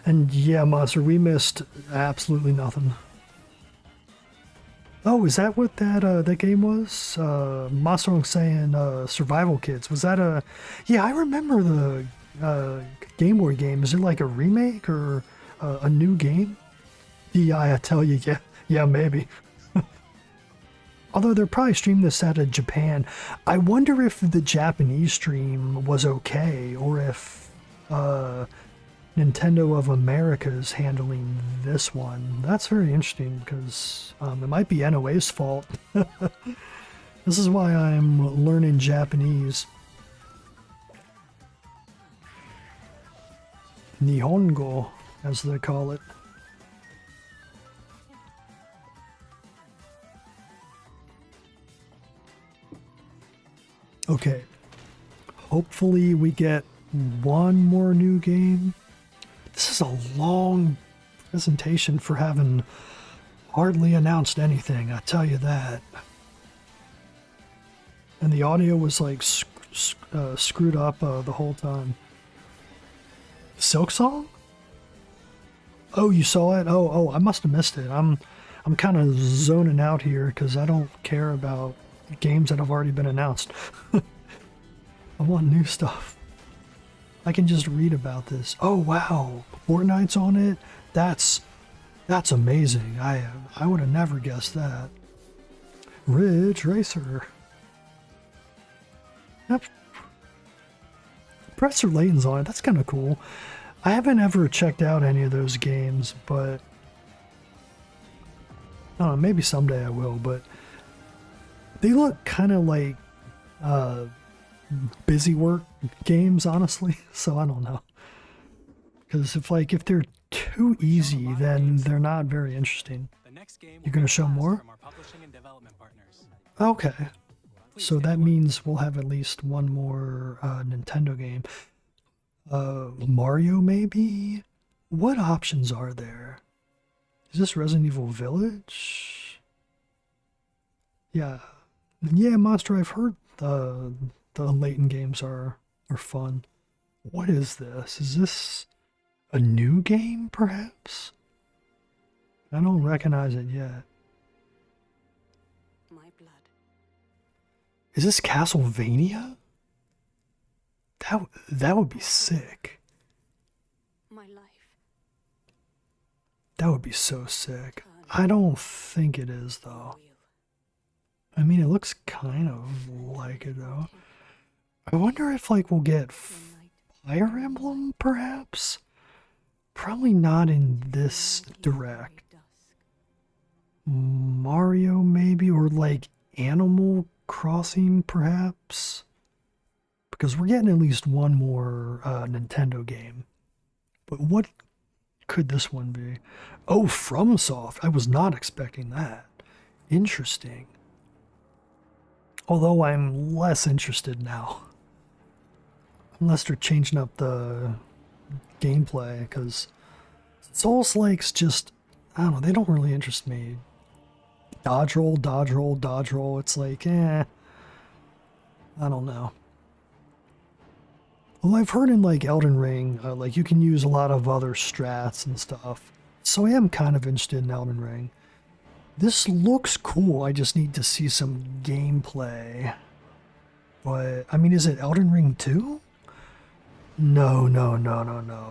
And yeah, Monster, we missed absolutely nothing. Oh, is that what that game was? Monster saying Survival Kids. Was that a... Yeah, I remember the Game Boy game. Is it like a remake or a new game? Yeah, I tell you, yeah, maybe. Although they're probably streaming this out of Japan. I wonder if the Japanese stream was okay, or if Nintendo of America is handling this one. That's very interesting, because it might be NOA's fault. This is why I'm learning Japanese. Nihongo, as they call it. Okay, hopefully we get one more new game. This is a long presentation for having hardly announced anything, I tell you that. And the audio was like screwed up the whole time. Silk Song? Oh, you saw it? Oh, I must have missed it. I'm kind of zoning out here because I don't care about games that have already been announced. I want new stuff. I can just read about this. Oh wow, Fortnite's on it. That's amazing. I would have never guessed that. Ridge Racer. Yep. Professor Layton's on it. That's kind of cool. I haven't ever checked out any of those games, but I don't know, maybe someday I will, but they look kind of like busy work games, honestly, so I don't know. Because if they're too easy, then they're not very interesting. You're going to show more? Okay. So that means we'll have at least one more Nintendo game. Mario, maybe? What options are there? Is this Resident Evil Village? Yeah. Yeah, Monster, I've heard the Layton games are fun. What is this? Is this a new game, perhaps? I don't recognize it yet.
My blood.
Is this Castlevania? That would be sick.
My life.
That would be so sick. I don't think it is, though. I mean, it looks kind of like it, though. I wonder if, like, we'll get Fire Emblem, perhaps? Probably not in this direct. Mario, maybe? Or, like, Animal Crossing, perhaps? Because we're getting at least one more Nintendo game. But what could this one be? Oh, FromSoft. I was not expecting that. Interesting. Although I'm less interested now. Unless they're changing up the gameplay, because Souls-likes just, I don't know, they don't really interest me. Dodge roll, dodge roll, dodge roll, it's like, I don't know. Well, I've heard in like Elden Ring, like you can use a lot of other strats and stuff. So I am kind of interested in Elden Ring. This looks cool, I just need to see some gameplay. But, I mean, is it Elden Ring 2? No.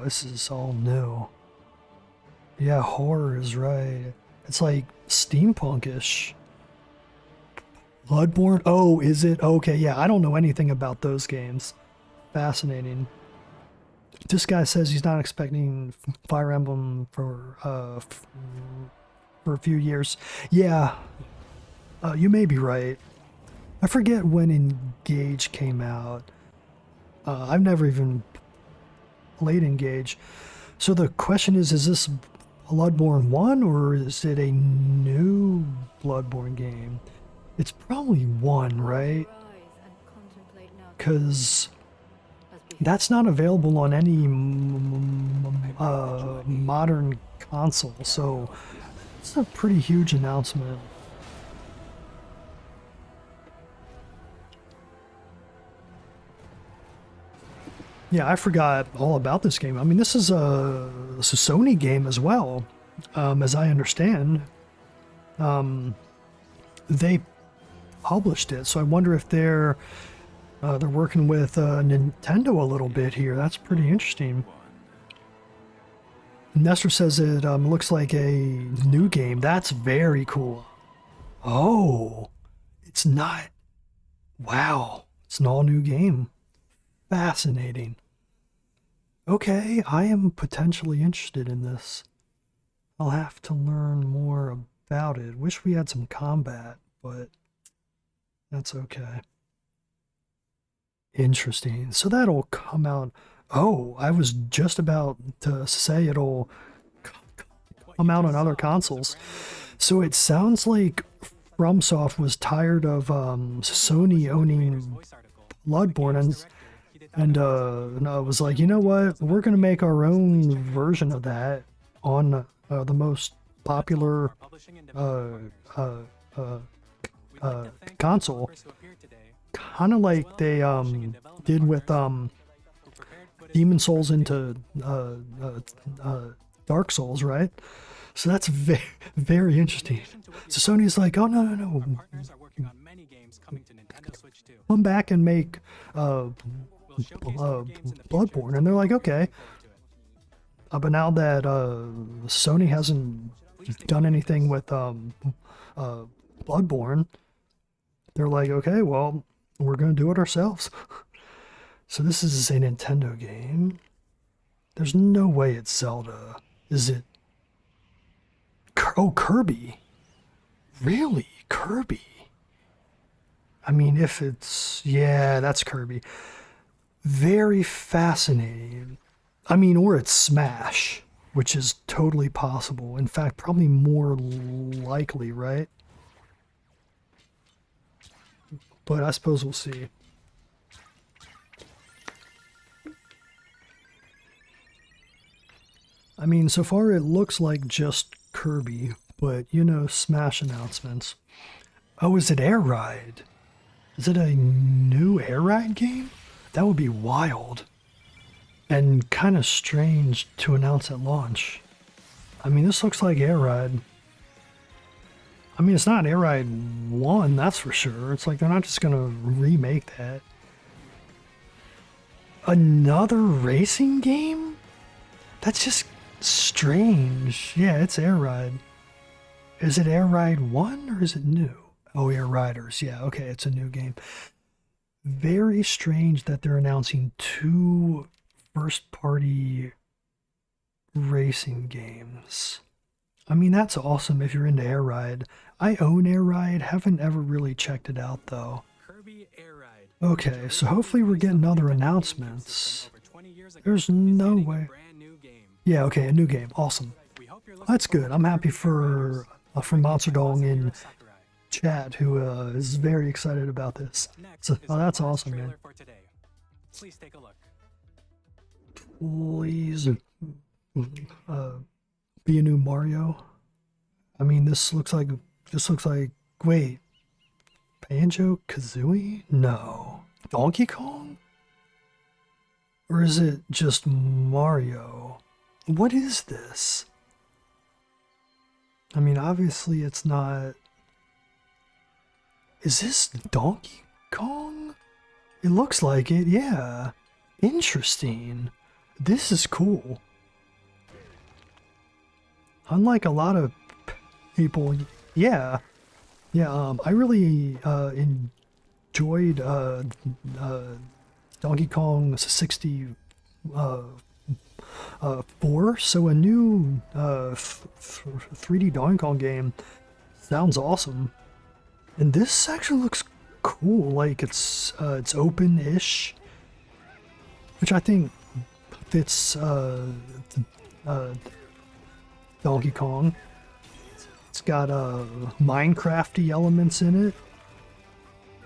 This is all new. Yeah, horror is right. It's like steampunkish. Bloodborne? Oh, is it? Okay, yeah, I don't know anything about those games. Fascinating. This guy says he's not expecting Fire Emblem for a few years. Yeah, you may be right. I forget when Engage came out. I've never even played Engage. So the question is this Bloodborne 1 or is it a new Bloodborne game? It's probably 1, right? Because that's not available on any modern console, so It's a pretty huge announcement. Yeah, I forgot all about this game. I mean, this is a Sony game as well, as I understand. They published it, so I wonder if they're working with Nintendo a little bit here. That's pretty interesting. Nestor says it looks like a new game. That's very cool. Oh, it's not. Wow, it's an all-new game. Fascinating. Okay, I am potentially interested in this. I'll have to learn more about it. Wish we had some combat, but that's okay. Interesting. So that'll come out. Oh, I was just about to say it'll come out on other consoles. So it sounds like FromSoft was tired of Sony owning Bloodborne and was like, you know what? We're going to make our own version of that on the most popular console. Kind of like they did with Demon Souls into Dark Souls, right? So that's very, very interesting. So Sony's like, oh, no. Come back and make Bloodborne. And they're like, okay. But now that Sony hasn't done anything with Bloodborne, they're like, okay, well, we're going to do it ourselves. So this is a Nintendo game. There's no way it's Zelda. Is it? Oh, Kirby. Really? Kirby? I mean, if it's... Yeah, that's Kirby. Very fascinating. I mean, or it's Smash, which is totally possible. In fact, probably more likely, right? But I suppose we'll see. I mean, so far it looks like just Kirby, but you know, Smash announcements. Oh, is it Air Ride? Is it a new Air Ride game? That would be wild. And kind of strange to announce at launch. I mean, this looks like Air Ride. I mean, it's not Air Ride 1, that's for sure. It's like they're not just gonna remake that. Another racing game? That's just strange. Yeah, it's Air Ride. Is it Air Ride 1 or is it new? Oh, Air Riders. Yeah, okay, it's a new game. Very strange that they're announcing 2 first-party racing games. I mean, that's awesome if you're into Air Ride. I own Air Ride, haven't ever really checked it out though. Okay, so hopefully we're getting other announcements. There's no way. Yeah, okay, a new game. Awesome. That's good. I'm happy for Monster Dong in chat who is very excited about this. So, oh, that's awesome, man.
Please take a look.
Please be a new Mario. I mean, this looks like wait, Banjo-Kazooie? No. Donkey Kong? Or is it just Mario? What is this? I mean, obviously it's not... Is this Donkey Kong? It looks like it, yeah. Interesting. This is cool. Unlike a lot of people, yeah. Yeah, I really enjoyed Donkey Kong 64, so a new 3D Donkey Kong game sounds awesome. And this actually looks cool, like it's open-ish, which I think fits Donkey Kong. It's got Minecrafty elements in it.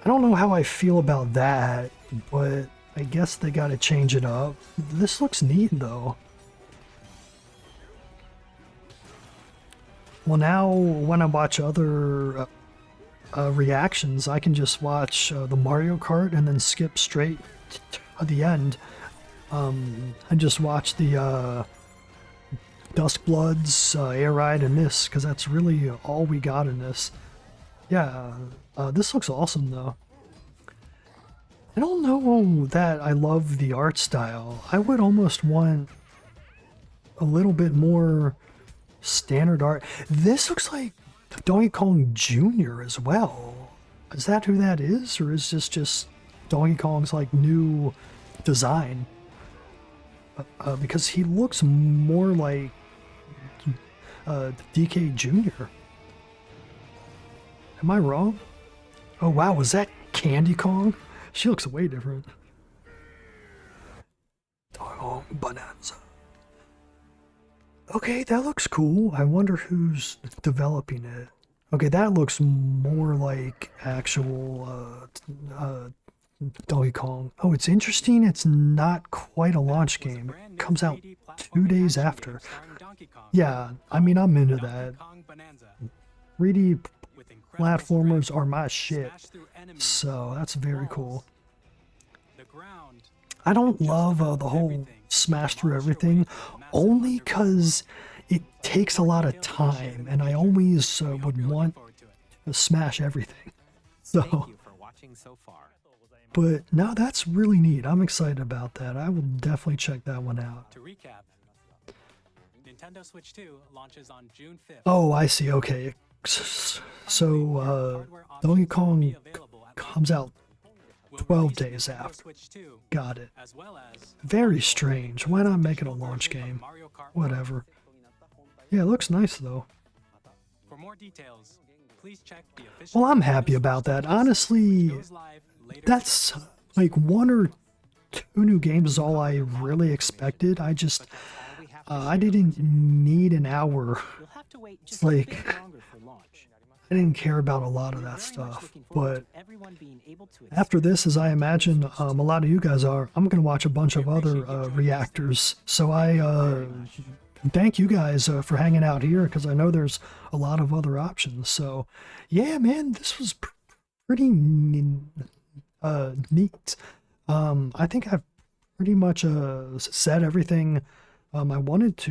I don't know how I feel about that, but I guess they gotta change it up. This looks neat though. Well, now when I watch other reactions, I can just watch the Mario Kart and then skip straight to the end, and just watch the Duskbloods, Air Ride, and this, because that's really all we got in this. Yeah, this looks awesome though. I don't know that I love the art style. I would almost want a little bit more standard art. This looks like Donkey Kong Jr. as well. Is that who that is? Or is this just Donkey Kong's like new design? Because he looks more like DK Jr. Am I wrong? Oh wow, was that Candy Kong? She looks way different. Oh, Bonanza. Okay, that looks cool. I wonder who's developing it. Okay, that looks more like actual Donkey Kong. Oh, it's interesting. It's not quite a launch game. It comes out 2 days after. Yeah, I mean, I'm into that. 3D platformers are my shit. So, that's very cool. I don't love the whole smash through everything, only because it takes a lot of time, and I always would want to smash everything. So, but no, that's really neat. I'm excited about that. I will definitely check that one out.
To recap, Nintendo Switch 2 launches on June 5th.
Oh, I see. Okay. So, Donkey Kong comes out 12 days after. Got it. Very strange. Why not make it a launch game? Whatever. Yeah, it looks nice though.
For more details, please check the official.
Well, I'm happy about that. Honestly, that's like 1 or 2 new games is all I really expected. I just, I didn't need an hour. It's like, I didn't care about a lot of that stuff, but after this, as I imagine a lot of you guys are, I'm going to watch a bunch of other reactors. So I thank you guys for hanging out here, because I know there's a lot of other options. So yeah, man, this was pretty neat. I think I've pretty much said everything I wanted to